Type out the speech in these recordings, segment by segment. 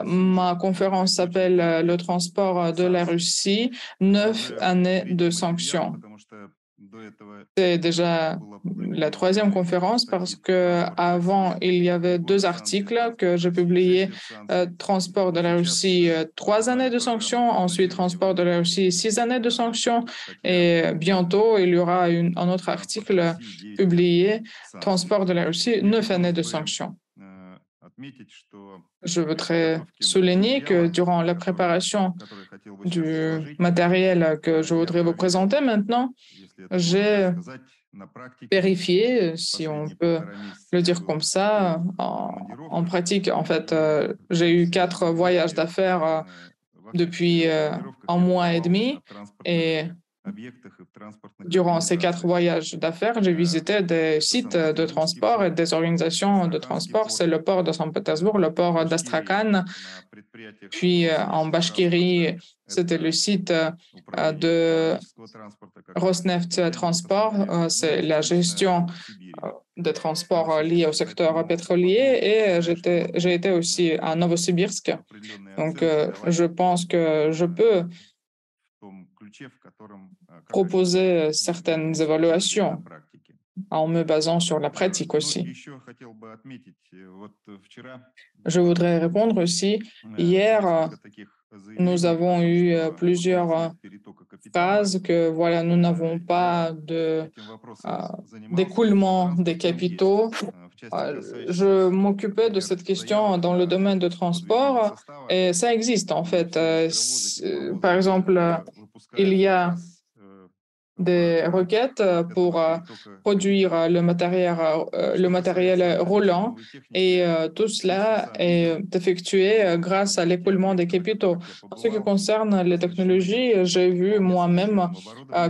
Ma conférence s'appelle Le transport de la Russie, 9 années de sanctions. C'est déjà la troisième conférence parce que avant il y avait 2 articles que j'ai publiés. Transport de la Russie, 3 années de sanctions. Ensuite, transport de la Russie, 6 années de sanctions. Et bientôt, il y aura un autre article publié, transport de la Russie, 9 années de sanctions. Je voudrais souligner que durant la préparation du matériel que je voudrais vous présenter maintenant, j'ai vérifié, si on peut le dire comme ça, en pratique. En fait, j'ai eu 4 voyages d'affaires depuis 1 mois et demi et durant ces 4 voyages d'affaires, j'ai visité des sites de transport et des organisations de transport. C'est le port de Saint-Pétersbourg, le port d'Astrakhan, puis en Bachkirie, c'était le site de Rosneft Transport, c'est la gestion des transports liés au secteur pétrolier, et j'ai été aussi à Novosibirsk. Donc, je pense que je peux proposer certaines évaluations en me basant sur la pratique aussi. Je voudrais répondre aussi, hier, nous avons eu plusieurs phrases que voilà, nous n'avons pas d'écoulement des capitaux. Je m'occupais de cette question dans le domaine de transport et ça existe en fait. Par exemple, il y a des requêtes pour produire le matériel roulant et tout cela est effectué grâce à l'écoulement des capitaux. En ce qui concerne les technologies, j'ai vu moi-même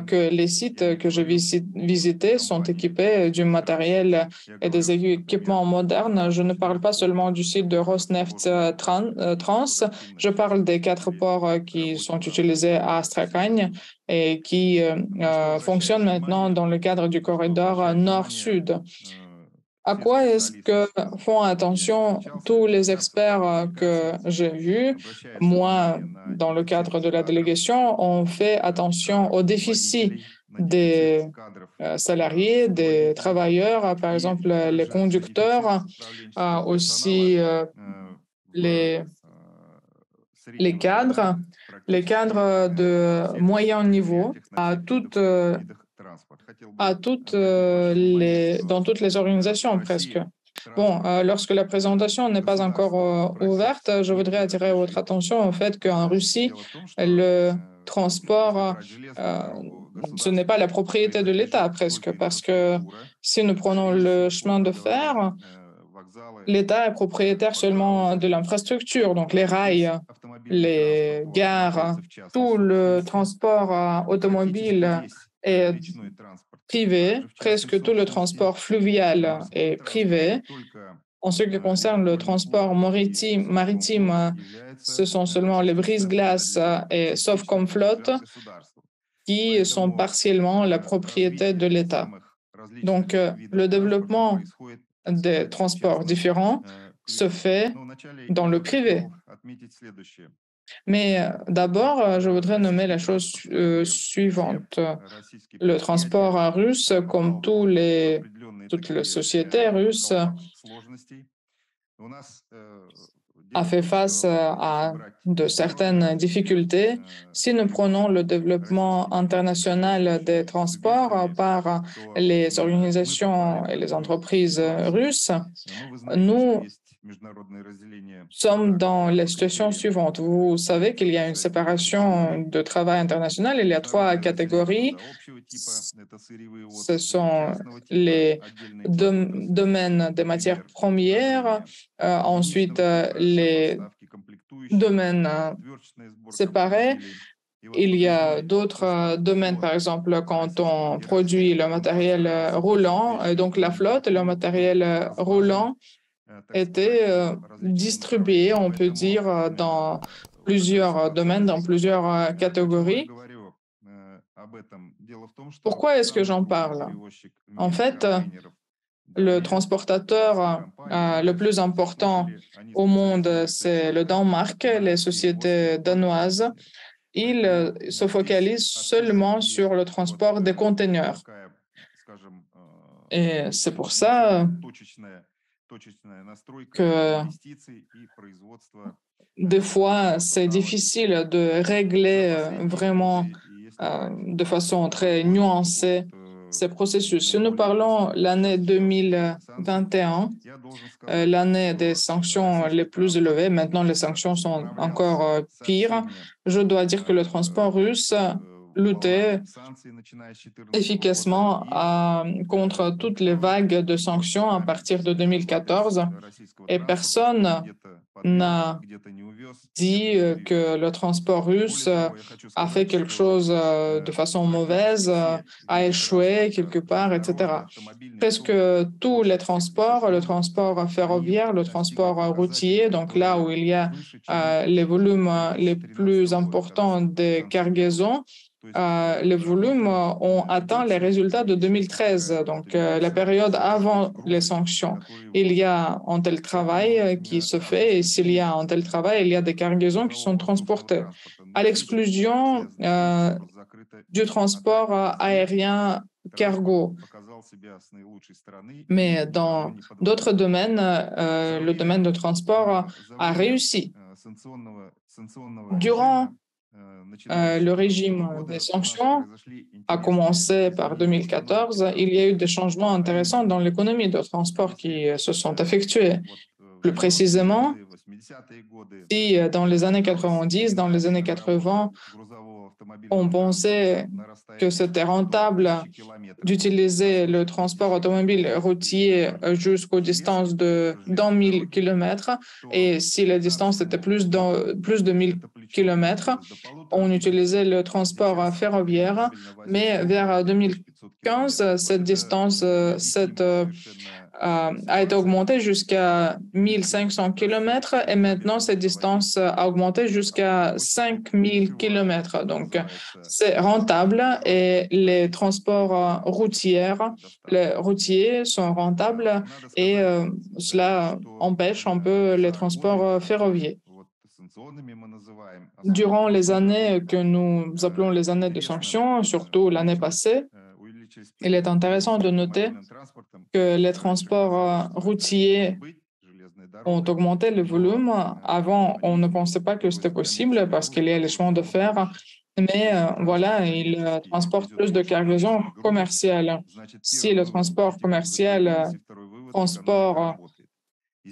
que les sites que j'ai visités sont équipés du matériel et des équipements modernes. Je ne parle pas seulement du site de Rosneft Trans, je parle des 4 ports qui sont utilisés à Astrakhan et qui fonctionnent maintenant dans le cadre du corridor nord-sud. À quoi est-ce que font attention tous les experts que j'ai vus? Moi, dans le cadre de la délégation, on fait attention au déficit des salariés, des travailleurs, par exemple les conducteurs, aussi les cadres, les cadres de moyen niveau dans toutes les organisations presque. Bon, lorsque la présentation n'est pas encore ouverte, je voudrais attirer votre attention au fait qu'en Russie, le transport, ce n'est pas la propriété de l'État presque, parce que si nous prenons le chemin de fer, l'État est propriétaire seulement de l'infrastructure, donc les rails, les gares, tout le transport automobile est privé, presque tout le transport fluvial est privé. En ce qui concerne le transport maritime, ce sont seulement les brise-glaces et Sovcomflot qui sont partiellement la propriété de l'État. Donc, le développement des transports différents se fait dans le privé. Mais d'abord, je voudrais nommer la chose suivante. Le transport russe, comme toutes les sociétés russes, a fait face à de certaines difficultés. Si nous prenons le développement international des transports par les organisations et les entreprises russes, nous sommes dans la situation suivante. Vous savez qu'il y a une séparation de travail international. Il y a 3 catégories. Ce sont les domaines des matières premières, ensuite les domaines séparés. Il y a d'autres domaines, par exemple, quand on produit le matériel roulant, donc la flotte, le matériel roulant était distribué, on peut dire, dans plusieurs domaines, dans plusieurs catégories. Pourquoi est-ce que j'en parle? En fait, le transportateur le plus important au monde, c'est le Danemark, les sociétés danoises. Ils se focalisent seulement sur le transport des conteneurs. Et c'est pour ça que des fois, c'est difficile de régler vraiment de façon très nuancée ces processus. Si nous parlons l'année 2021, l'année des sanctions les plus élevées, maintenant les sanctions sont encore pires, je dois dire que le transport russe luttait efficacement contre toutes les vagues de sanctions à partir de 2014 et personne n'a dit que le transport russe a fait quelque chose de façon mauvaise, a échoué quelque part, etc. Presque tous les transports, le transport ferroviaire, le transport routier, donc là où il y a les volumes les plus importants des cargaisons, les volumes ont atteint les résultats de 2013, donc la période avant les sanctions. Il y a un tel travail qui se fait et s'il y a un tel travail, il y a des cargaisons qui sont transportées. À l'exclusion du transport aérien cargo. Mais dans d'autres domaines, le domaine de transport a réussi. Durant le régime des sanctions a commencé par 2014, il y a eu des changements intéressants dans l'économie de transport qui se sont effectués. Plus précisément, si dans les années 90, dans les années 80, on pensait que c'était rentable d'utiliser le transport automobile routier jusqu'aux distances de 1000 km et si la distance était plus de 1000 km, on utilisait le transport ferroviaire, mais vers 2015, cette distance a été augmentée jusqu'à 1500 km et maintenant cette distance a augmenté jusqu'à 5000 km. Donc, c'est rentable et les transports routiers sont rentables et cela empêche un peu les transports ferroviaires. Durant les années que nous appelons les années de sanctions, surtout l'année passée, il est intéressant de noter que les transports routiers ont augmenté le volume. Avant, on ne pensait pas que c'était possible parce qu'il y a les chemins de fer, mais voilà, ils transportent plus de cargaisons commerciales. Si le transport commercial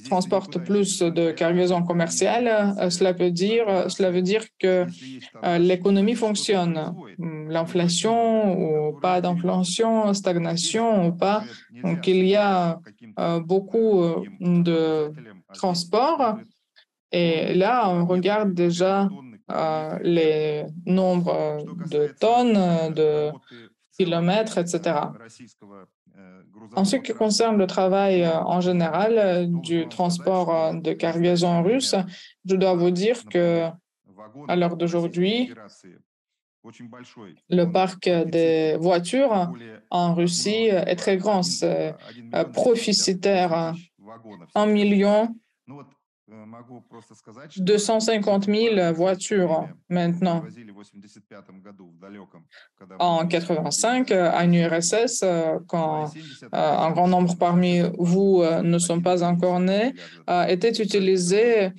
transporte plus de cargaisons commerciales, cela veut dire que l'économie fonctionne. L'inflation ou pas d'inflation, stagnation ou pas. Donc, il y a beaucoup de transports et là, on regarde déjà les nombres de tonnes, de kilomètres, etc. En ce qui concerne le travail en général du transport de cargaison russe, je dois vous dire que à l'heure d'aujourd'hui, le parc des voitures en Russie est très grand, c'est prophicitaire, 1 250 000 voitures maintenant. En 85, à l'URSS, quand un grand nombre parmi vous ne sont pas encore nés, était utilisé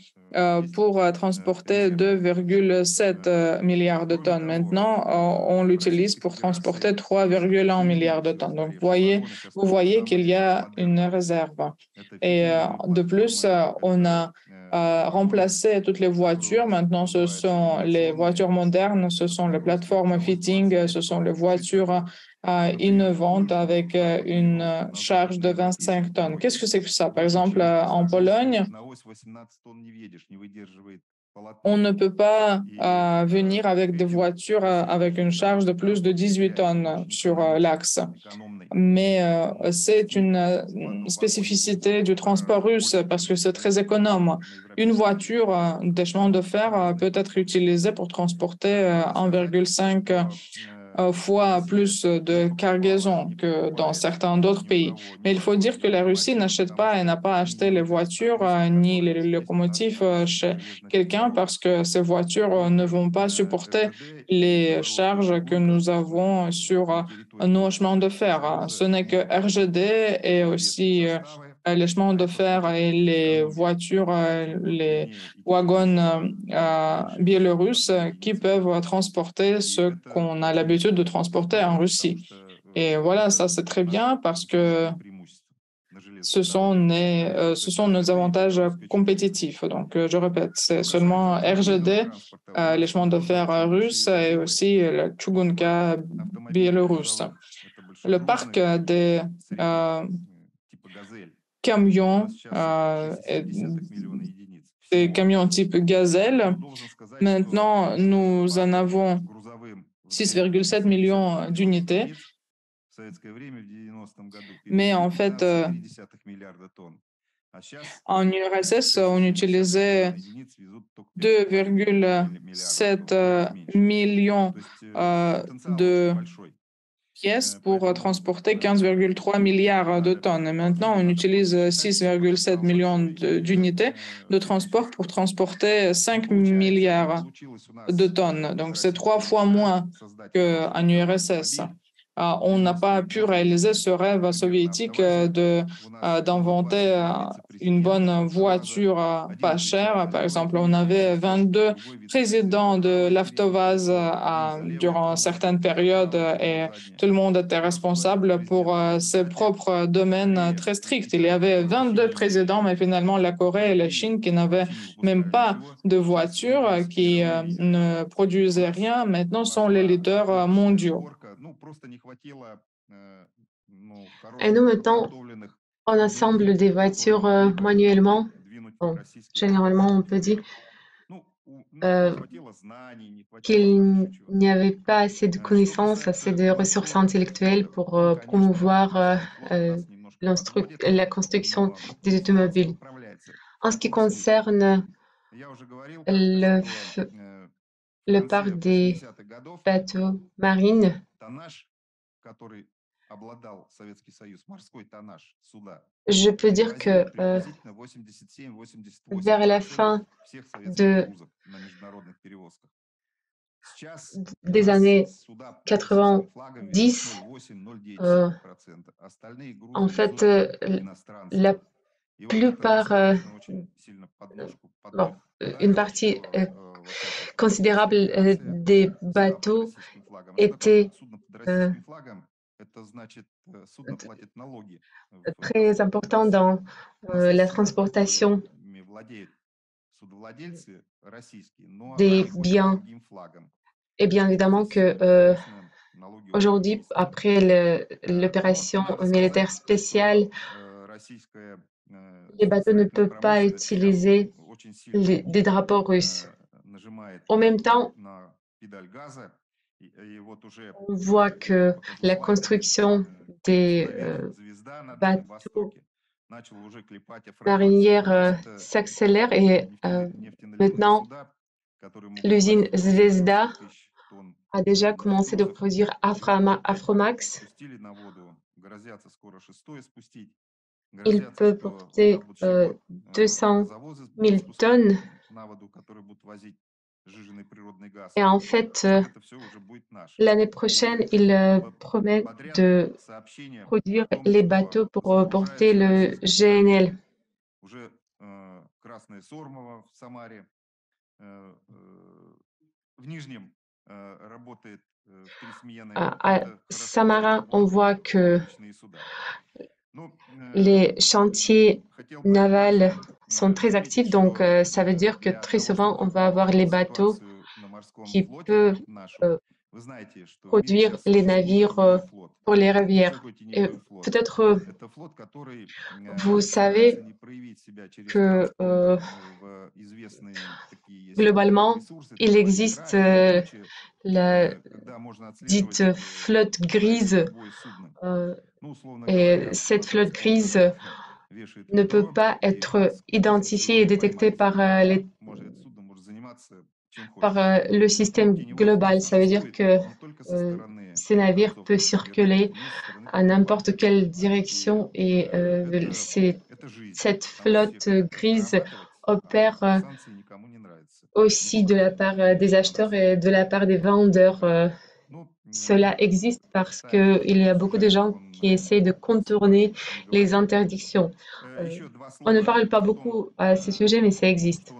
pour transporter 2,7 milliards de tonnes. Maintenant, on l'utilise pour transporter 3,1 milliards de tonnes. Donc, vous voyez qu'il y a une réserve. Et de plus, on a remplacé toutes les voitures. Maintenant, ce sont les voitures modernes, ce sont les plateformes fitting, ce sont les voitures innovantes avec une charge de 25 tonnes. Qu'est-ce que c'est que ça? Par exemple, en Pologne, on ne peut pas venir avec des voitures avec une charge de plus de 18 tonnes sur l'axe. Mais c'est une spécificité du transport russe parce que c'est très économe. Une voiture des chemins de fer peut être utilisée pour transporter 1,5 fois plus de cargaison que dans certains d'autres pays. Mais il faut dire que la Russie n'achète pas et n'a pas acheté les voitures ni les locomotives chez quelqu'un parce que ces voitures ne vont pas supporter les charges que nous avons sur nos chemins de fer. Ce n'est que RGD et aussi les chemins de fer et les voitures, les wagons biélorusses qui peuvent transporter ce qu'on a l'habitude de transporter en Russie. Et voilà, ça c'est très bien parce que ce sont nos avantages compétitifs. Donc, je répète, c'est seulement RGD, les chemins de fer russes et aussi la Tchugunka biélorusse. Le parc des camions, des camions type Gazelle, maintenant, nous en avons 6,7 millions d'unités. Mais en fait, en URSS, on utilisait 2,7 millions de pièces pour transporter 15,3 milliards de tonnes. Et maintenant, on utilise 6,7 millions d'unités de transport pour transporter 5 milliards de tonnes. Donc, c'est 3 fois moins qu'en URSS. On n'a pas pu réaliser ce rêve soviétique d'inventer une bonne voiture pas chère. Par exemple, on avait 22 présidents de l'Avtovaz durant certaines périodes et tout le monde était responsable pour ses propres domaines très stricts. Il y avait 22 présidents, mais finalement, la Corée et la Chine qui n'avaient même pas de voitures, qui ne produisaient rien, maintenant sont les leaders mondiaux. Et nous, maintenant, on assemble des voitures manuellement. Bon, généralement, on peut dire qu'il n'y avait pas assez de connaissances, assez de ressources intellectuelles pour promouvoir la construction des automobiles. En ce qui concerne le parc des bateaux marines, je peux dire que vers la fin des années 90, en fait, la plupart, une partie considérable des bateaux étaient très importants dans la transportation des biens. Et bien évidemment que aujourd'hui, après l'opération militaire spéciale, les bateaux ne peuvent pas utiliser des drapeaux russes. En même temps, on voit que la construction des bateaux marinières s'accélère et maintenant, l'usine Zvezda a déjà commencé de produire Afromax. Il peut porter 200 000 tonnes. Et en fait, l'année prochaine, il promet de produire les bateaux pour porter le GNL. À Samara, on voit que les chantiers navals sont très actifs, donc ça veut dire que très souvent, on va avoir les bateaux qui peuvent produire les navires pour les rivières. Et peut-être vous savez que globalement, il existe la dite flotte grise. Et cette flotte grise ne peut pas être identifiée et détectée par les par le système global. Ça veut dire que ces navires peuvent circuler à n'importe quelle direction et cette flotte grise opère aussi de la part des acheteurs et de la part des vendeurs. Cela existe parce qu'il y a beaucoup de gens qui essaient de contourner les interdictions. On ne parle pas beaucoup à ce sujet, mais ça existe.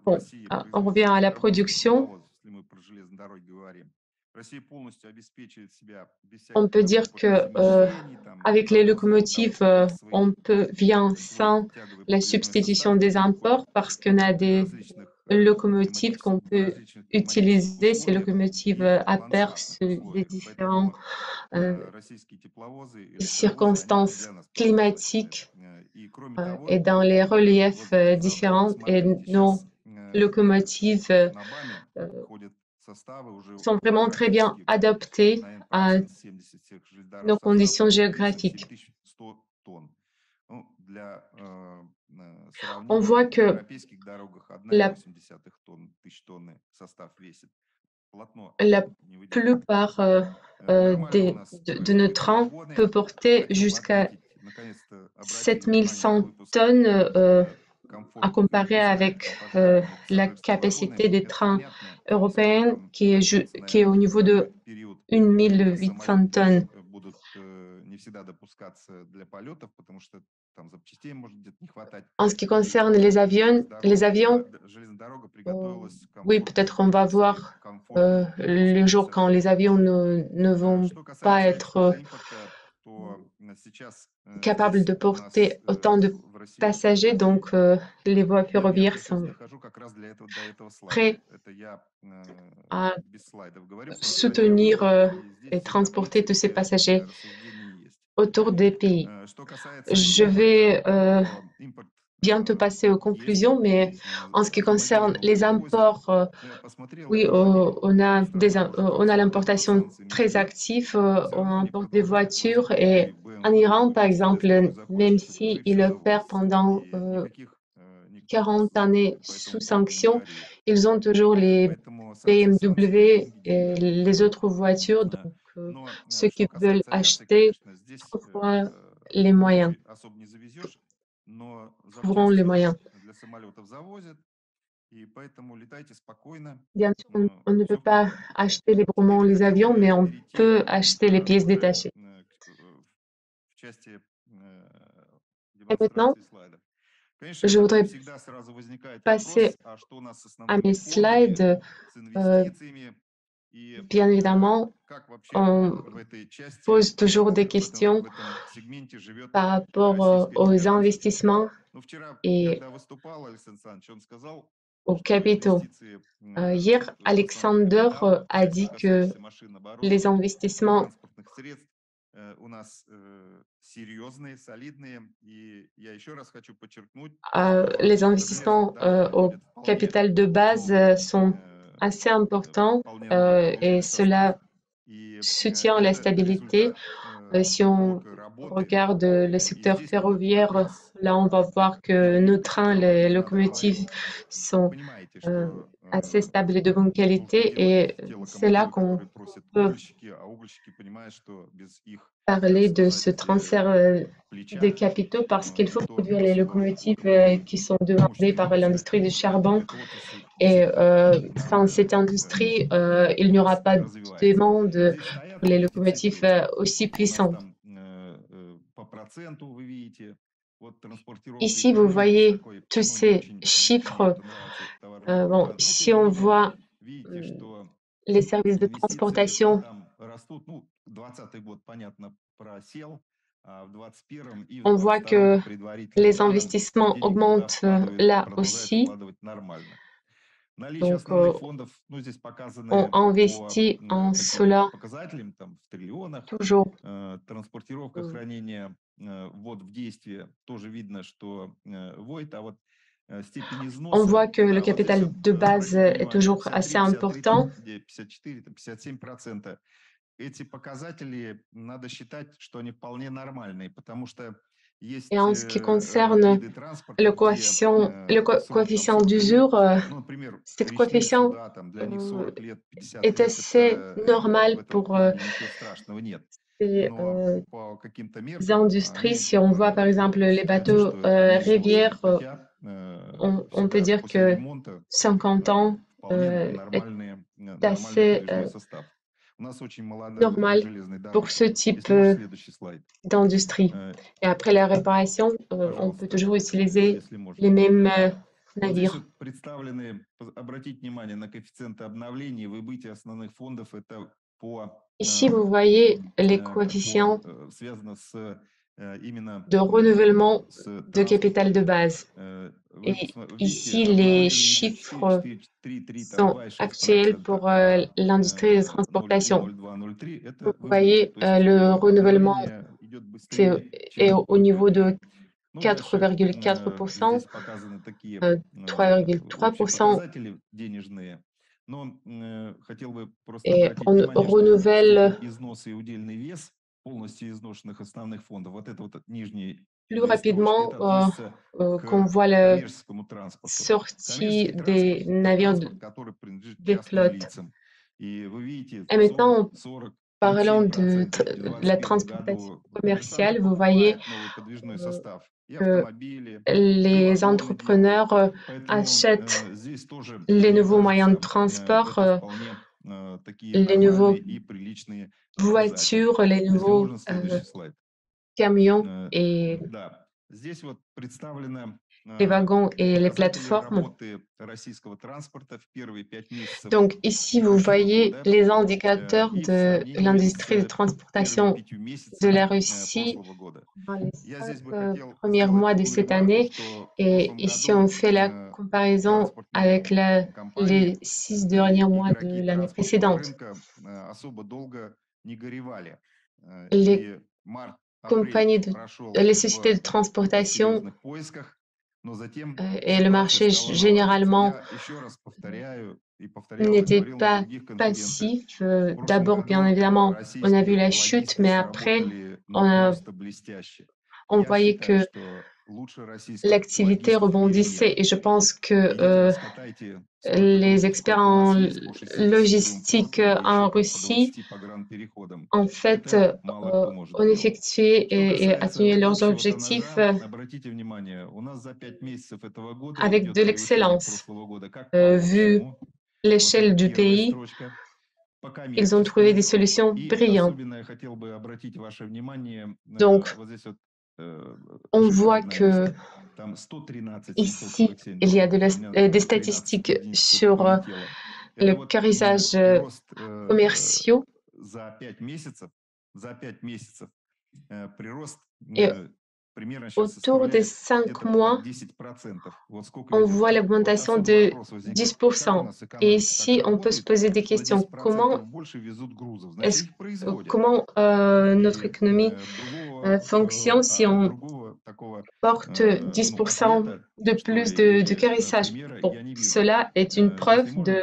Bon, on revient à la production. On peut dire que avec les locomotives, on peut vient sans la substitution des imports parce qu'on a des locomotives qu'on peut utiliser, ces locomotives à perce des différentes circonstances climatiques et dans les reliefs différents. Et nos locomotives sont vraiment très bien adaptées à nos conditions géographiques. On voit que la plupart de nos trains peut porter jusqu'à 7100 tonnes à comparer avec la capacité des trains européens qui est au niveau de 1800 tonnes. En ce qui concerne les avions, oui, peut-être on va voir le jour quand les avions ne vont pas être capables de porter autant de passagers, donc les voies ferroviaires sont prêtes à soutenir et transporter tous ces passagers autour des pays. Je vais bientôt passer aux conclusions, mais en ce qui concerne les imports, oui, on a l'importation très active, on importe des voitures et en Iran, par exemple, même s'ils opèrent pendant 40 années sous sanction, ils ont toujours les BMW et les autres voitures, donc ceux qui veulent acheter trouveront les moyens. Bien sûr, on ne peut pas acheter librement les avions, mais on peut acheter les pièces détachées. Et maintenant, je voudrais passer à mes slides. Bien évidemment, on pose toujours des questions par rapport aux investissements et aux capitaux. Hier, Alexander a dit que les investissements au capital de base sont assez importants et cela soutient la stabilité. Si on regarde le secteur ferroviaire, là on va voir que nos trains, les locomotives sont assez stables et de bonne qualité et c'est là qu'on peut parler de ce transfert des capitaux parce qu'il faut produire les locomotives qui sont demandées par l'industrie du charbon et sans cette industrie, il n'y aura pas de demande pour les locomotives aussi puissantes. Ici, vous voyez tous ces chiffres. Bon, si on voit les services de transportation, on voit que les investissements augmentent là aussi. Donc, on investit en cela toujours. On voit que le capital de base est toujours assez important. Et en ce qui concerne le coefficient d'usure, cet coefficient est assez normal pour ces industries. Si on voit par exemple les bateaux rivières, on peut dire que 50 ans est assez normal pour ce type d'industrie. Et après la réparation, on peut toujours utiliser les mêmes navires. Ici, vous voyez les coefficients de renouvellement de capital de base. Et ici, les chiffres sont actuels pour l'industrie de transportation. Vous voyez, le renouvellement est au niveau de 4,4%, 3,3%, et on renouvelle plus rapidement qu'on voit la sortie des navires des flottes. Et maintenant, parlant de la transportation commerciale, vous voyez que les entrepreneurs achètent les nouveaux moyens de transport, les nouveaux voitures, les nouveaux camions et les wagons et les plateformes. Donc ici, vous voyez les indicateurs de l'industrie de transportation de la Russie dans les 5 premiers mois de cette année. Et ici, on fait la comparaison avec les 6 derniers mois de l'année précédente. Les compagnies, les sociétés de transportation et le marché généralement n'était pas passif. D'abord, bien évidemment, on a vu la chute, mais après, on voyait que l'activité rebondissait. Et je pense que les experts en logistique en Russie, en fait, ont effectué et atteint leurs objectifs avec de l'excellence. Vu l'échelle du pays, ils ont trouvé des solutions brillantes. Donc, on voit que ici, il y a des statistiques sur le carissage commerciaux. Et autour des 5 mois, on voit l'augmentation de 10%. Et ici, on peut se poser des questions. Comment notre économie fonctionne si on porte 10% de plus de carissage? Bon, cela est une preuve de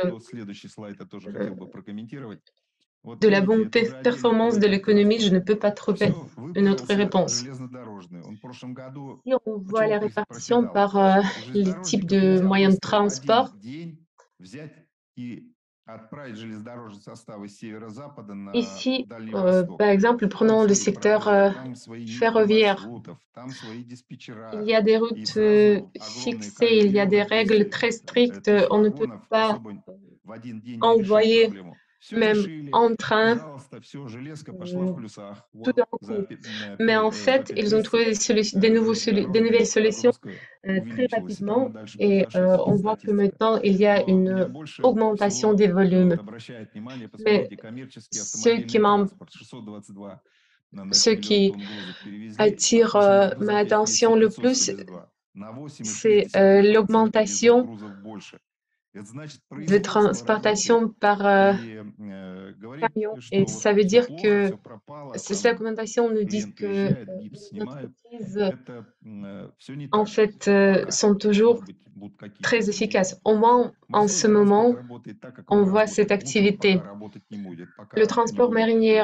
la bonne performance de l'économie. Je ne peux pas trouver une autre réponse. Si on voit la répartition par les types de moyens de transport, ici, par exemple, prenons le secteur ferroviaire. Il y a des routes fixées, il y a des règles très strictes. On ne peut pas envoyer même en train tout d'un coup. Mais en fait, ils ont trouvé des nouvelles solutions très rapidement, et on voit que maintenant, il y a une augmentation des volumes. Mais ce qui attire ma attention le plus, c'est l'augmentation de transportation par camion. Et ça veut dire que ces augmentations nous disent que les entreprises, en fait, sont toujours très efficaces. Au moins, en ce moment, on voit cette activité. Le transport marinier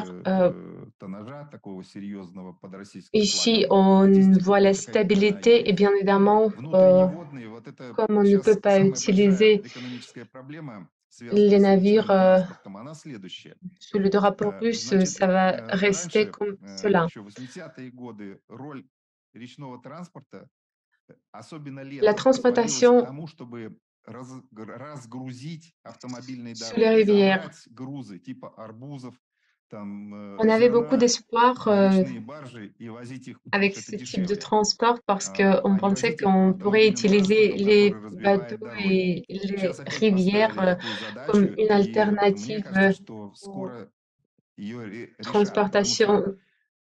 Ici, on voit la stabilité et bien évidemment, comme on ne peut pas utiliser les navires sous le drapeau russe, ça va rester comme cela. La transportation sous les rivières. On avait beaucoup d'espoir avec ce type de transport parce qu'on pensait qu'on pourrait utiliser les bateaux et les rivières comme une alternative aux transportations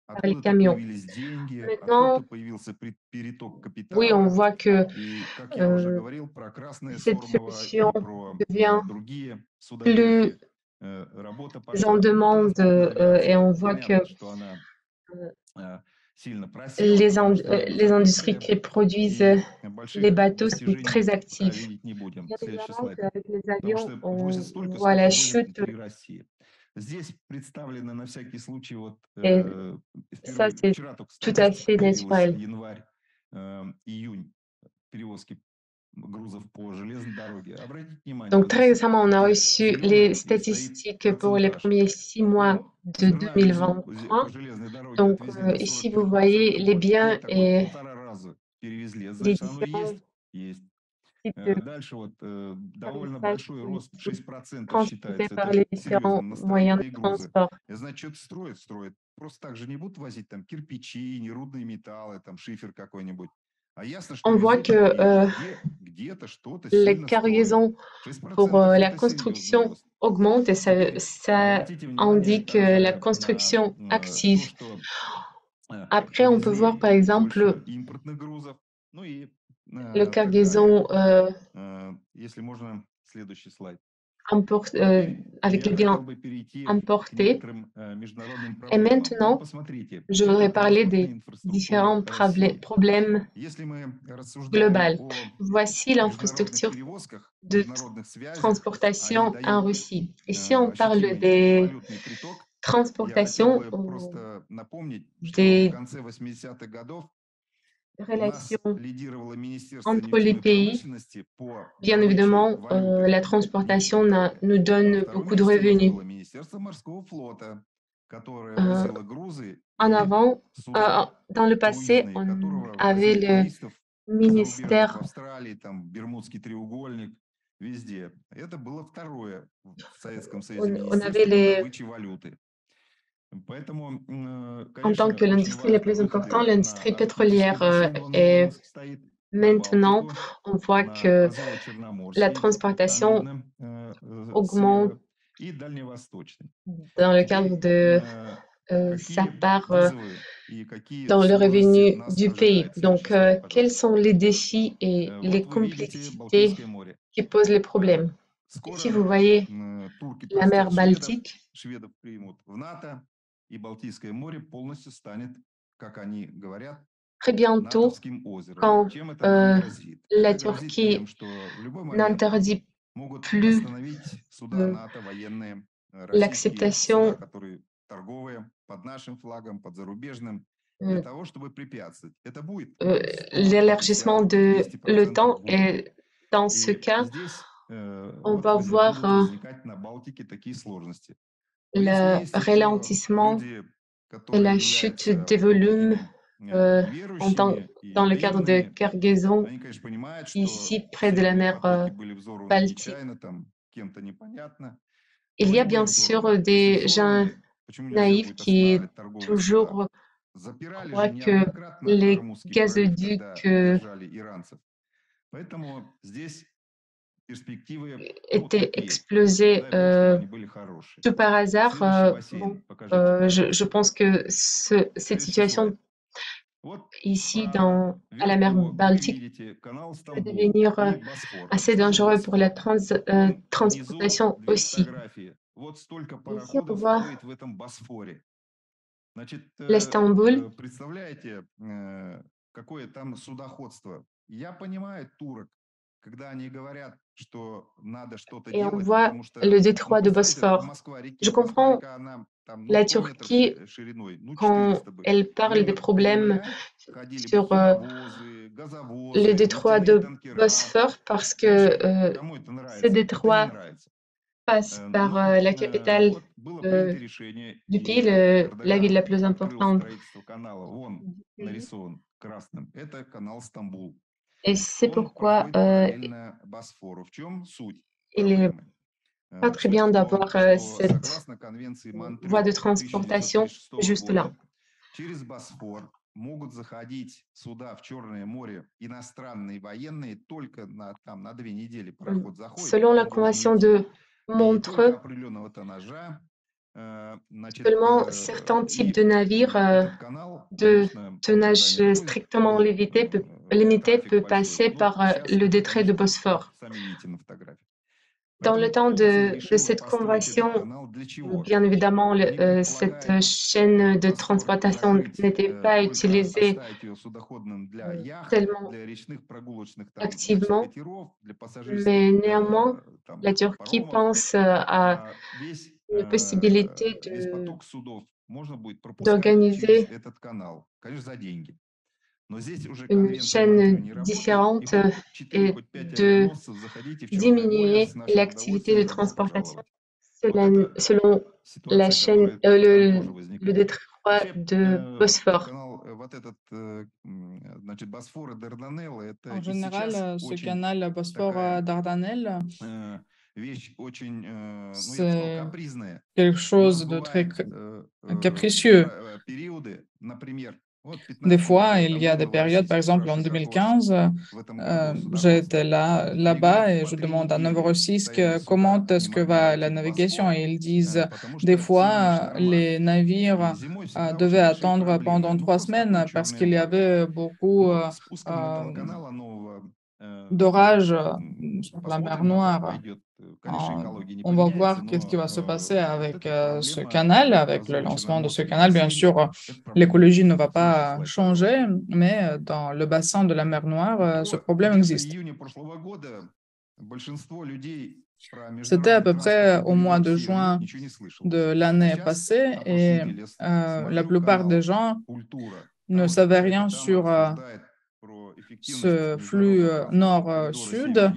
par les camions. Maintenant, oui, on voit que cette solution devient plus en demande et on voit que les industries qui produisent les bateaux sont très actives. Bien évidemment qu'avec les avions, on voit la chute et ça, c'est tout à fait naturel. Donc, très récemment, on a reçu les statistiques pour les premiers 6 mois de 2023. Donc, ici, vous voyez les biens et les différents types de carrossage qui sont transportés par les différents moyens de transport. On voit que les cargaisons pour la construction augmentent et ça indique la construction active. Après, on peut voir par exemple le cargaison avec les biens importés. Et maintenant, je voudrais parler des différents problèmes globaux. Voici l'infrastructure de transportation en Russie. Ici, on parle des transportations, des relations entre les pays. Bien évidemment, la transportation nous donne beaucoup de revenus. En avant, dans le passé, on avait le ministère. On avait en tant que l'industrie la plus importante, l'industrie pétrolière. Et maintenant, on voit que la transportation augmente dans le cadre de sa part dans le revenu du pays. Donc, quels sont les défis et les complexités qui posent les problèmes? Ici, vous voyez la mer Baltique. Très bientôt, quand la Turquie n'interdit plus l'acceptation l'élargissement de l'OTAN et dans ce cas, on va voir le ralentissement et la chute des volumes dans le cadre de cargaison ici près de la mer Baltique. Il y a bien sûr des gens naïfs qui toujours croient que les gazoducs étaient explosés tout par hasard. Je pense que cette situation ici à la mer Baltique peut devenir assez dangereux pour la transportation aussi. Ici, on voit l'Istanbul. Et on voit le détroit de Bosphore. Je comprends La Turquie, quand elle parle des problèmes sur le détroit de Bosphore, parce que ce détroit passe par la capitale du pays, la ville la plus importante du pays. Et c'est pourquoi il est pas très bien d'avoir cette voie de transportation juste là. Selon la convention de Montreux, seulement certains types de navires de tonnage strictement limité peut passer par le détroit de Bosphore. Dans le temps de cette convention, bien évidemment, cette chaîne de transportation n'était pas utilisée tellement activement, mais néanmoins, la Turquie pense à une possibilité d'organiser une chaîne différente et de diminuer l'activité de transportation selon la chaîne, le détroit de Bosphore. En général, ce canal Bosphore-Dardanelles, c'est quelque chose de très capricieux. Des fois, il y a des périodes, par exemple en 2015, j'étais là-bas et je demande à Novorossiysk comment est-ce que va la navigation et ils disent des fois les navires devaient attendre pendant 3 semaines parce qu'il y avait beaucoup d'orages sur la mer Noire. On va voir qu'est-ce qui va se passer avec ce canal, avec le lancement de ce canal. Bien sûr, l'écologie ne va pas changer, mais dans le bassin de la mer Noire, ce problème existe. C'était à peu près au mois de juin de l'année passée et la plupart des gens ne savaient rien sur ce flux nord-sud,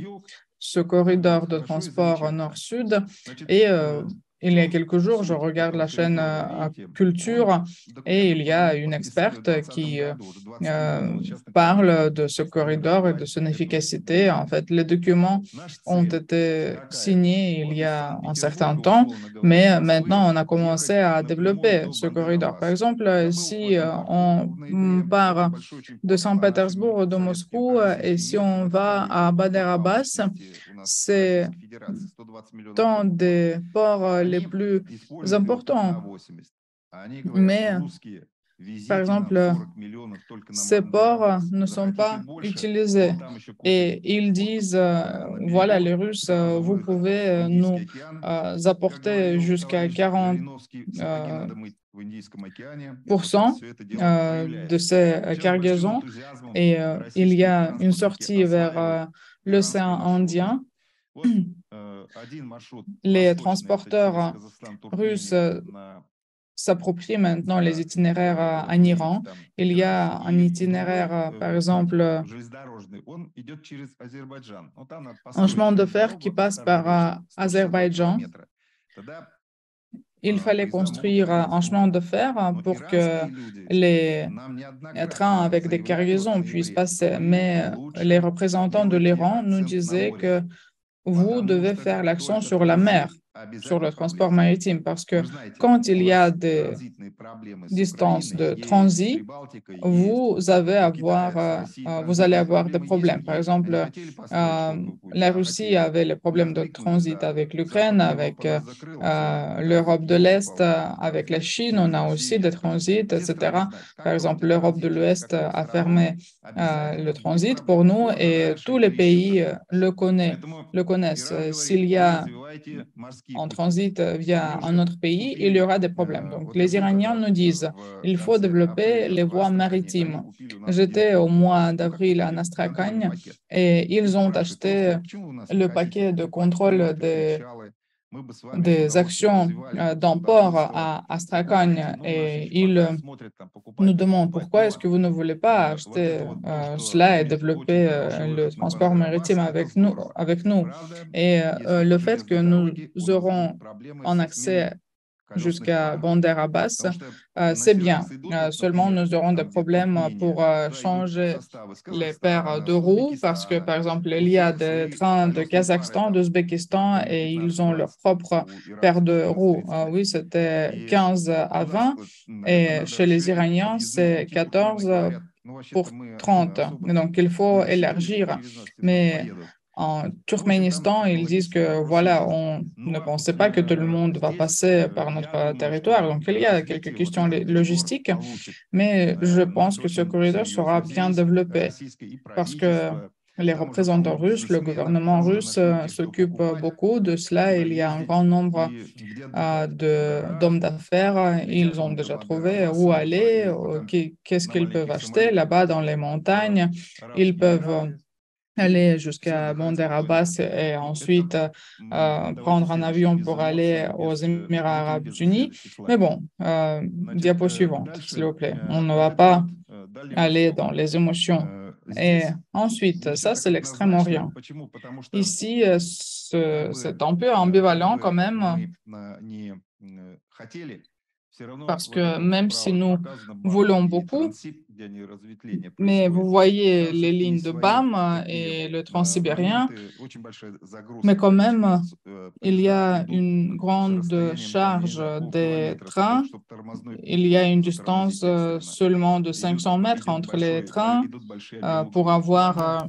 ce corridor de transport nord-sud. Et il y a quelques jours, je regarde la chaîne Culture et il y a une experte qui parle de ce corridor et de son efficacité. En fait, les documents ont été signés il y a un certain temps, mais maintenant on a commencé à développer ce corridor. Par exemple, si on part de Saint-Pétersbourg ou de Moscou et si on va à Bandar Abbas, c'est un des ports les plus importants. Mais, par exemple, ces ports ne sont pas utilisés. Et ils disent, voilà, les Russes, vous pouvez nous apporter jusqu'à 40% de ces cargaisons. Et il y a une sortie vers l'océan Indien. Les transporteurs russes s'approprient maintenant les itinéraires en Iran. Il y a un itinéraire, par exemple, un chemin de fer qui passe par Azerbaïdjan. Il fallait construire un chemin de fer pour que les trains avec des cargaisons puissent passer. Mais les représentants de l'Iran nous disaient que vous devez faire l'accent sur la mer, sur le transport maritime, parce que quand il y a des distances de transit, vous allez avoir des problèmes. Par exemple, la Russie avait les problèmes de transit avec l'Ukraine, avec l'Europe de l'Est, avec la Chine, on a aussi des transits, etc. Par exemple, l'Europe de l'Ouest a fermé le transit pour nous et tous les pays le connaissent. S'il y a en transit via un autre pays, il y aura des problèmes. Donc, les Iraniens nous disent il faut développer les voies maritimes. J'étais au mois d'avril à Astrakhan et ils ont acheté le paquet de contrôle des des actions d'emport à Astrakhan et il nous demande pourquoi est-ce que vous ne voulez pas acheter cela et développer le transport maritime avec nous. Et le fait que nous aurons en accès jusqu'à Bandar Abbas, c'est bien. Seulement, nous aurons des problèmes pour changer les paires de roues parce que, par exemple, il y a des trains de Kazakhstan, d'Ouzbékistan et ils ont leur propre paire de roues. Oui, c'était 15 à 20 et chez les Iraniens, c'est 14 pour 30. Donc, il faut élargir. Mais en Turkménistan, ils disent que voilà, on ne pensait pas que tout le monde va passer par notre territoire. Donc, il y a quelques questions logistiques, mais je pense que ce corridor sera bien développé parce que les représentants russes, le gouvernement russe s'occupe beaucoup de cela. Il y a un grand nombre d'hommes d'affaires. Ils ont déjà trouvé où aller, qu'est-ce qu'ils peuvent acheter là-bas dans les montagnes. Ils peuvent aller jusqu'à Bandar Abbas et ensuite prendre un avion pour aller aux Émirats arabes unis. Mais bon, diapo suivante, s'il vous plaît. On ne va pas aller dans les émotions. Et ensuite, ça, c'est l'Extrême-Orient. Ici, c'est un peu ambivalent quand même, parce que même si nous voulons beaucoup, mais vous voyez les lignes de BAM et le transsibérien, mais quand même, il y a une grande charge des trains. Il y a une distance seulement de 500 mètres entre les trains pour avoir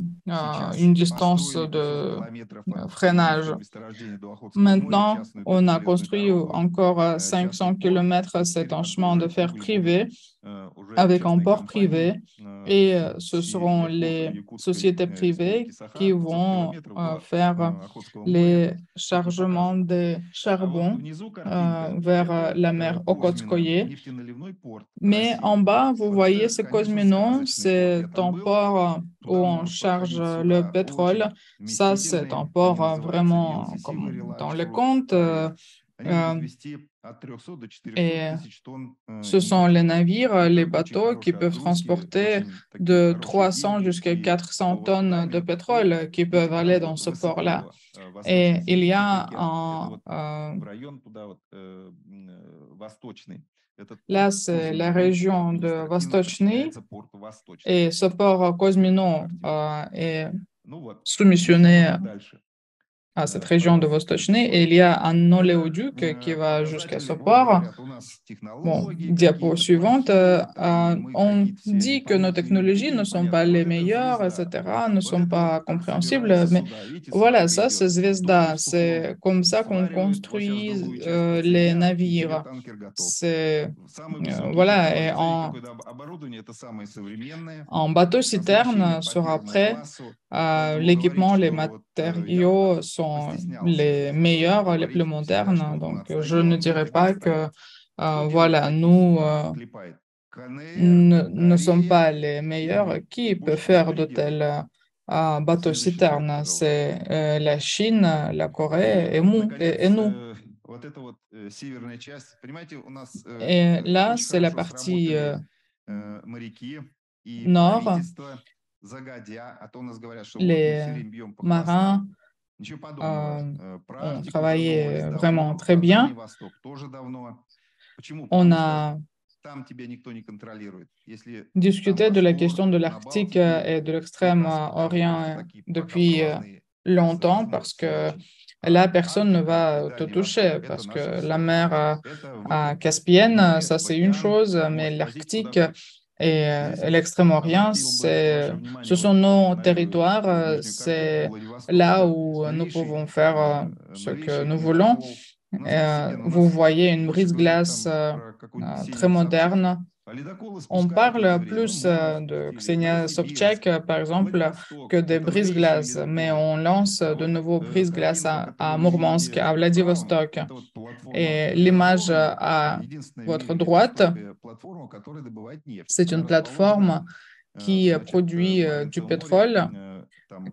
une distance de freinage. Maintenant, on a construit encore 500 km, c'est un chemin de fer privé avec un port privé et ce seront les sociétés privées qui vont faire les chargements de charbon vers la mer Okhotskoye. Mais en bas, vous voyez ce Cosmino, c'est un port où on charge le pétrole. Ça, c'est un port vraiment comme dans les comptes. Et ce sont les navires, les bateaux qui peuvent transporter de 300 jusqu'à 400 tonnes de pétrole qui peuvent aller dans ce port-là. Et il y a là, c'est la région de Vostochny et ce port Cosmino est soumissionné à cette région de Vostochny et il y a un oléoduc qui va jusqu'à ce port. Bon, diapo suivante. On dit que nos technologies ne sont pas les meilleures, etc., ne sont pas compréhensibles, mais voilà, ça, c'est Zvezda. C'est comme ça qu'on construit les navires. C'est, voilà, et en bateau-citerne sera prêt. L'équipement, les matériaux sont les meilleurs, les plus modernes. Donc, je ne dirais pas que voilà, nous ne sommes pas les meilleurs. Qui peut faire de tels bateaux-citernes? C'est la Chine, la Corée et nous. Et là, c'est la partie nord. Les marins ont travaillé vraiment très bien. On a discuté de la question de l'Arctique et de l'Extrême-Orient depuis longtemps parce que là, personne ne va te toucher parce que la mer Caspienne, ça c'est une chose, mais l'Arctique et l'Extrême-Orient, ce sont nos territoires, c'est là où nous pouvons faire ce que nous voulons. Vous voyez une brise-glace très moderne. On parle plus de Ksenia Sobchak, par exemple, que de brise-glace, mais on lance de nouveaux brise-glace à Mourmansk, à Vladivostok. Et l'image à votre droite, c'est une plateforme qui produit du pétrole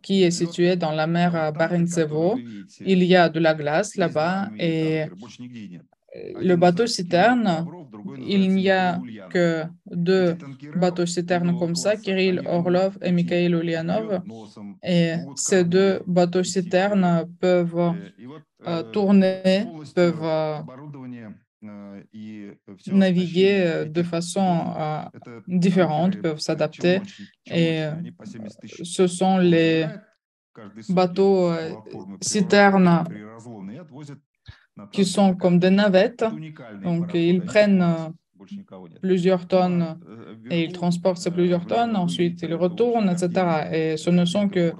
qui est situé dans la mer Barentsevo. Il y a de la glace là-bas et le bateau-citerne, il n'y a que deux bateaux-citernes comme ça, Kirill Orlov et Mikhail Ulyanov. Et ces deux bateaux-citernes peuvent tourner, peuvent naviguer de façon différente, peuvent s'adapter. Et ce sont les bateaux citernes qui sont comme des navettes. Donc, ils prennent plusieurs tonnes et ils transportent ces plusieurs tonnes. Ensuite, ils retournent, etc. Et ce ne sont que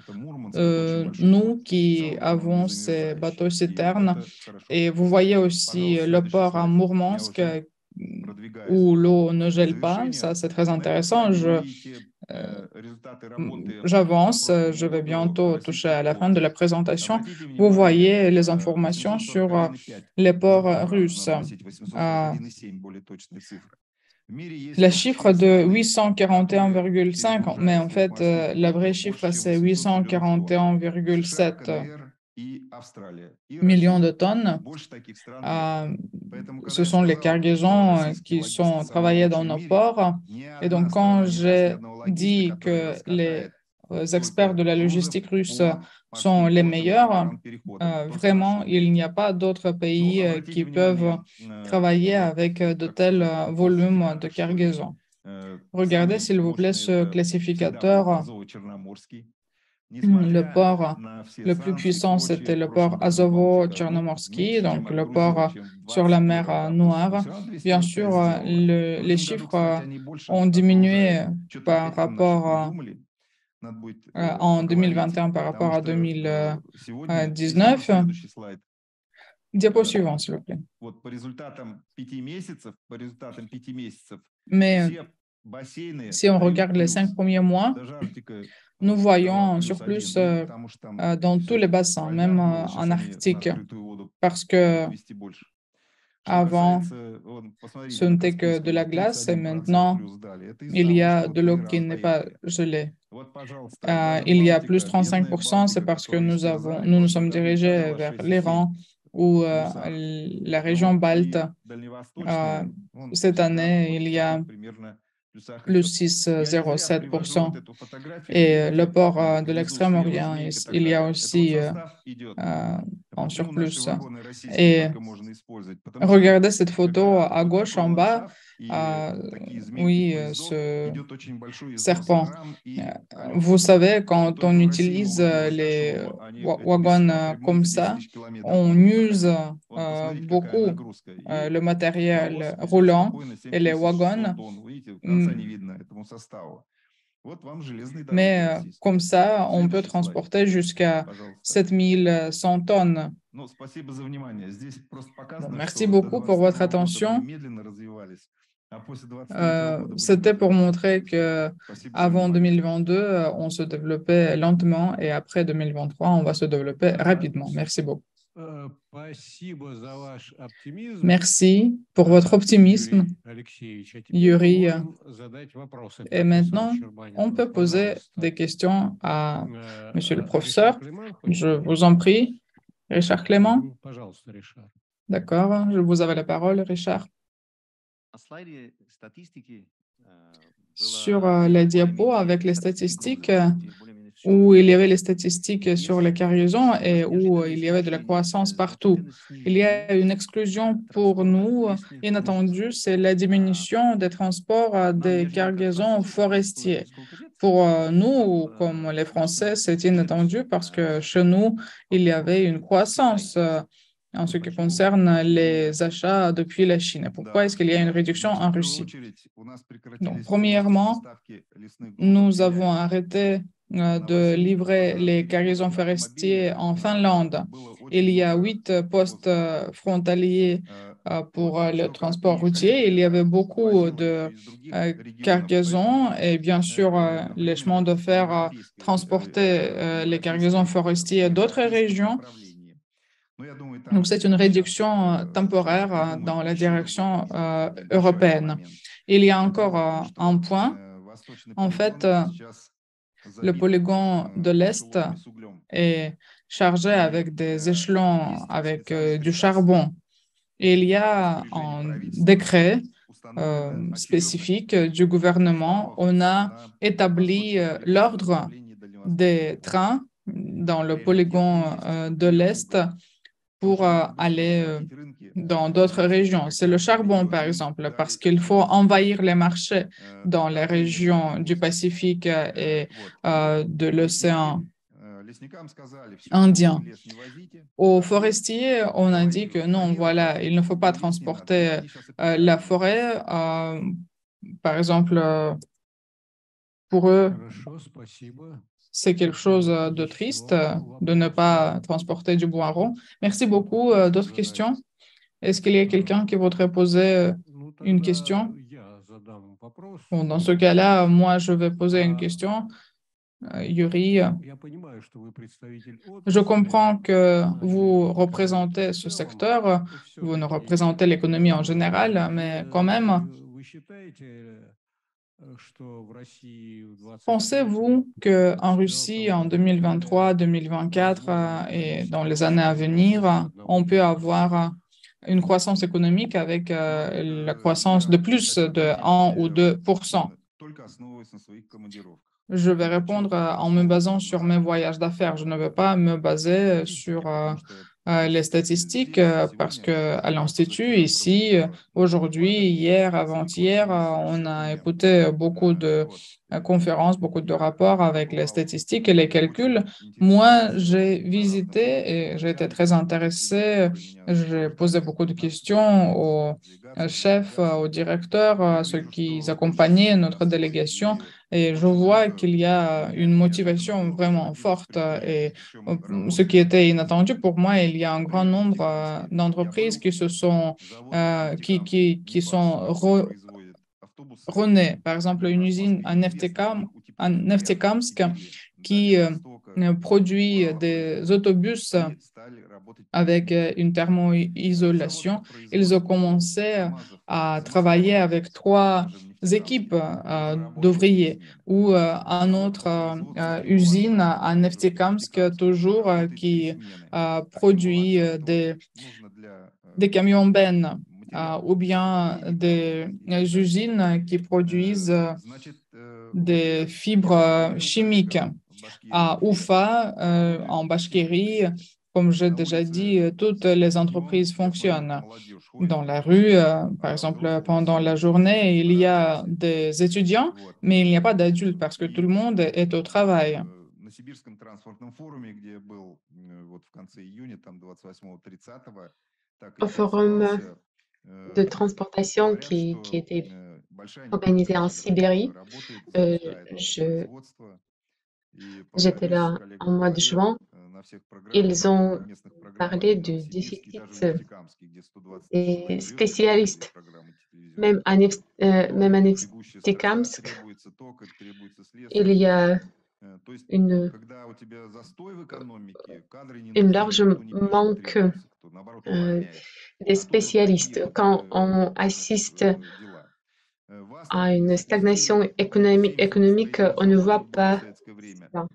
nous qui avons ces bateaux citernes. Et vous voyez aussi le port à Mourmansk où l'eau ne gèle pas. Ça, c'est très intéressant. J'avance, je vais bientôt toucher à la fin de la présentation. Vous voyez les informations sur les ports russes. Le chiffre de 841,5, mais en fait, le vrai chiffre, c'est 841,7 millions de tonnes. Ce sont les cargaisons qui sont travaillées dans nos ports. Et donc, quand j'ai dit que les experts de la logistique russe sont les meilleurs, vraiment, il n'y a pas d'autres pays qui peuvent travailler avec de tels volumes de cargaison. Regardez, s'il vous plaît, ce classificateur. Le port le plus puissant, c'était le port Azovo-Tchernomorsky, donc le port sur la mer Noire. Bien sûr, les chiffres ont diminué par rapport en 2021 par rapport à 2019. Diapo suivant, s'il vous plaît. Mais si on regarde les 5 premiers mois, nous voyons un surplus dans tous les bassins, même en Arctique, parce que avant, ce n'était que de la glace et maintenant, il y a de l'eau qui n'est pas gelée. Il y a plus 35%, c'est parce que nous nous sommes dirigés vers l'Iran ou la région balte. Cette année, il y a plus 6,07%. Et le port de l'Extrême-Orient, il y a aussi en surplus. Et regardez cette photo à gauche en bas. Oui, ce serpent. Vous savez, quand on utilise les wagons comme ça, on use beaucoup le matériel roulant et les wagons. Mais comme ça, on peut transporter jusqu'à 7100 tonnes. Bon, merci beaucoup pour votre attention. C'était pour montrer que avant 2022, on se développait lentement et après 2023, on va se développer rapidement. Merci beaucoup. Merci pour votre optimisme, Yuri. Et maintenant, on peut poser des questions à Monsieur le professeur. Je vous en prie, Richard Clément. D'accord, je vous avais la parole, Richard. Sur la diapo avec les statistiques, où il y avait les statistiques sur les cargaisons et où il y avait de la croissance partout. Il y a une exclusion pour nous inattendue, c'est la diminution des transports des cargaisons forestiers. Pour nous, comme les Français, c'est inattendu parce que chez nous, il y avait une croissance en ce qui concerne les achats depuis la Chine. Pourquoi est-ce qu'il y a une réduction en Russie? Donc, premièrement, nous avons arrêté de livrer les cargaisons forestiers en Finlande. Il y a 8 postes frontaliers pour le transport routier. Il y avait beaucoup de cargaisons et bien sûr, les chemins de fer transportaient les cargaisons forestiers d'autres régions. Donc, c'est une réduction temporaire dans la direction européenne. Il y a encore un point. En fait, Le polygone de l'Est est chargé avec des échelons avec du charbon. Et il y a un décret spécifique du gouvernement. On a établi l'ordre des trains dans le polygone de l'Est pour aller dans d'autres régions. C'est le charbon, par exemple, parce qu'il faut envahir les marchés dans les régions du Pacifique et de l'océan Indien. Aux forestiers, on a dit que non, voilà, il ne faut pas transporter la forêt. Par exemple, pour eux, c'est quelque chose de triste de ne pas transporter du bois rond. Merci beaucoup. D'autres questions? Est-ce qu'il y a quelqu'un qui voudrait poser une question? Bon, dans ce cas-là, moi, je vais poser une question. Yuri, je comprends que vous représentez ce secteur, vous ne représentez l'économie en général, mais quand même, pensez-vous qu'en Russie, en 2023, 2024 et dans les années à venir, on peut avoir une croissance économique avec la croissance de plus de 1 ou 2%? Je vais répondre en me basant sur mes voyages d'affaires. Je ne vais pas me baser sur les statistiques parce que à l'Institut, ici, aujourd'hui, hier, avant-hier, on a écouté beaucoup de conférences, beaucoup de rapports avec les statistiques et les calculs. Moi, j'ai visité et j'ai été très intéressé. J'ai posé beaucoup de questions aux chefs, aux directeurs, à ceux qui accompagnaient notre délégation. Et je vois qu'il y a une motivation vraiment forte et ce qui était inattendu pour moi, il y a un grand nombre d'entreprises qui se sont, qui sont renées. Par exemple, une usine à Neftekamsk qui produit des autobus avec une thermo-isolation. Ils ont commencé à travailler avec trois équipes d'ouvriers ou un autre usine à Neftekamsk toujours qui produit des camions bennes ou bien des usines qui produisent des fibres chimiques à Oufa, en Bachkirie. Comme j'ai déjà dit, toutes les entreprises fonctionnent. Dans la rue, par exemple, pendant la journée, il y a des étudiants, mais il n'y a pas d'adultes parce que tout le monde est au travail. Au forum de transportation qui était organisé en Sibérie, euh, je, j'étais là en mois de juin. Ils ont parlé du déficit des spécialistes. Même à Neftekamsk, il y a une, une large manque des spécialistes. Quand on assiste à une stagnation économique, on ne voit pas cela.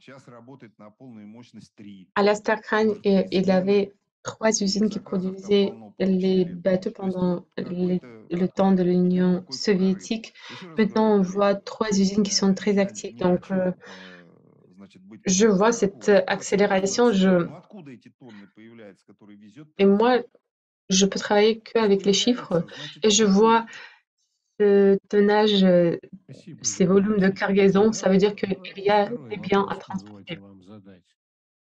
À l'Astrakhan, il avait trois usines qui produisaient les bateaux pendant le temps de l'Union soviétique. Maintenant, on voit trois usines qui sont très actives. Donc, je vois cette accélération. Et moi, je peux travailler qu'avec les chiffres et je vois ce tonnage, ces volumes de cargaison. Ça veut dire qu'il y a des biens à transporter.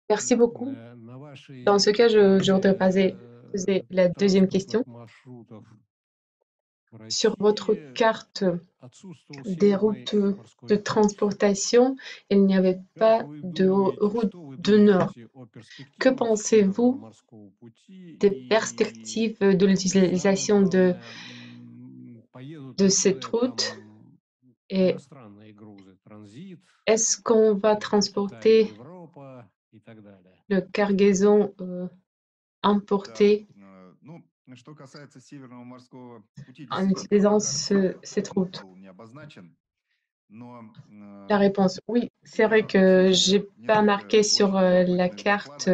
Merci beaucoup. Dans ce cas, je voudrais poser la deuxième question. Sur votre carte des routes de transportation, il n'y avait pas de route de nord. Que pensez-vous des perspectives de l'utilisation de cette route et est-ce qu'on va transporter le cargaison importé en utilisant cette route? La réponse, oui, c'est vrai que j'ai pas marqué sur la carte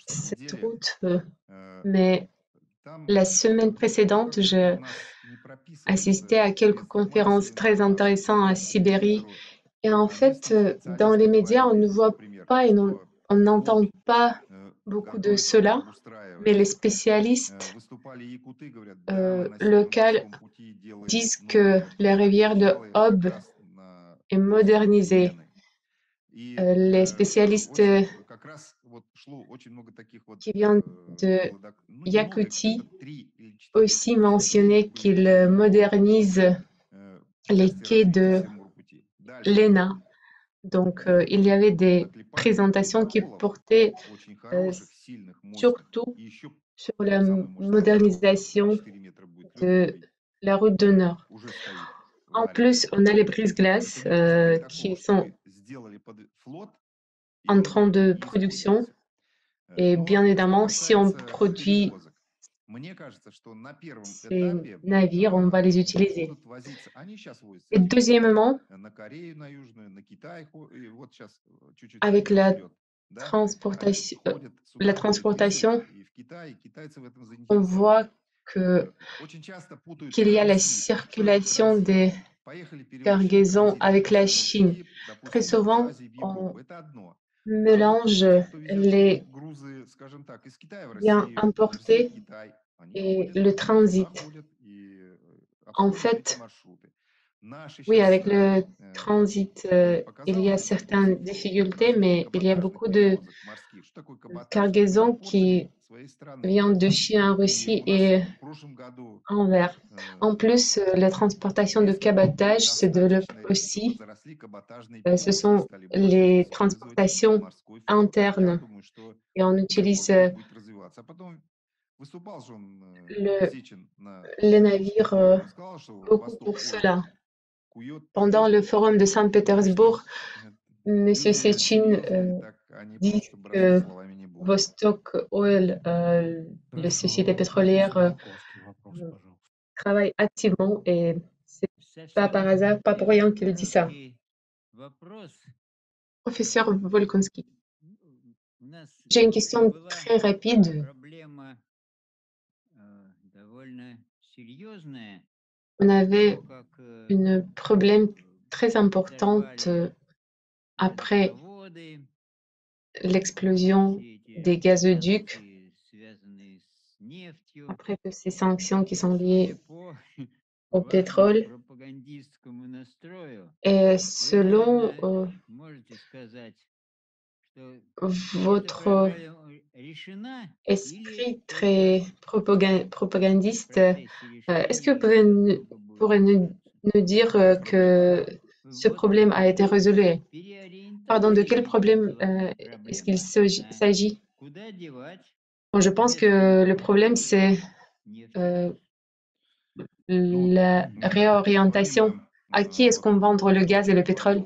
cette route, mais la semaine précédente, j'ai assisté à quelques conférences très intéressantes à Sibérie. Et en fait, dans les médias, on ne voit pas et on n'entend pas beaucoup de cela, mais les spécialistes locaux disent que la rivière de Ob est modernisée. Les spécialistes qui viennent de Yakoutie aussi mentionnaient qu'ils modernisent les quais de l'ENA. Donc, il y avait des présentations qui portaient surtout sur la modernisation de la route du Nord. En plus, on a les brises-glaces qui sont en train de production. Et bien évidemment, si on produit ces navires, on va les utiliser. Et deuxièmement, avec la transportation, on voit qu'il y a la circulation des cargaisons avec la Chine. Très souvent, on mélange les biens importés et le transit. En fait, oui, avec le transit, il y a certaines difficultés, mais il y a beaucoup de cargaisons qui viennent de Chine en Russie et envers. En plus, la transportation de cabotage se développe aussi. Ce sont les transportations internes et on utilise les navires beaucoup pour cela. Pendant le forum de Saint-Pétersbourg, M. Sechin dit que Vostok Oil, la société pétrolière, travaille activement et c'est pas par hasard, pas pour rien qu'il dit ça. Professeur Volkonski, j'ai une question très rapide. On avait un problème très important après l'explosion des gazoducs, après toutes ces sanctions qui sont liées au pétrole. Et selon votre esprit très propagandiste, est-ce que vous pourrez nous dire que ce problème a été résolu? Pardon, de quel problème est-ce qu'il s'agit? Bon, je pense que le problème, c'est la réorientation. À qui est-ce qu'on vend le gaz et le pétrole?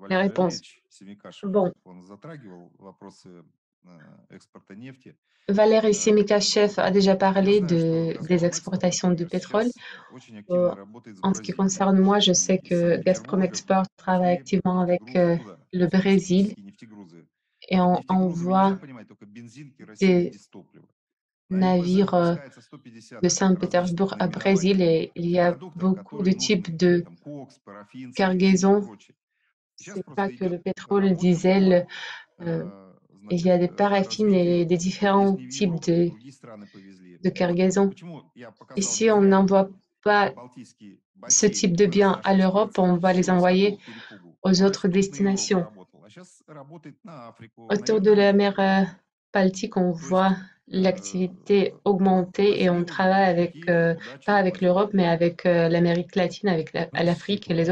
La réponse. Bon. Valéry Semikachev a déjà parlé des exportations de pétrole. En ce qui concerne moi, je sais que Gazprom Export travaille activement avec le Brésil et on envoie des navires de Saint-Pétersbourg à Brésil et il y a beaucoup de types de cargaisons. C'est pas que le pétrole, diesel, il y a des paraffines et des différents types de cargaisons. Ici, on n'envoie pas ce type de biens à l'Europe, on va les envoyer aux autres destinations. Autour de la mer Baltique, on voit l'activité augmenter et on travaille avec, pas avec l'Europe, mais avec l'Amérique latine, avec l'Afrique et les autres.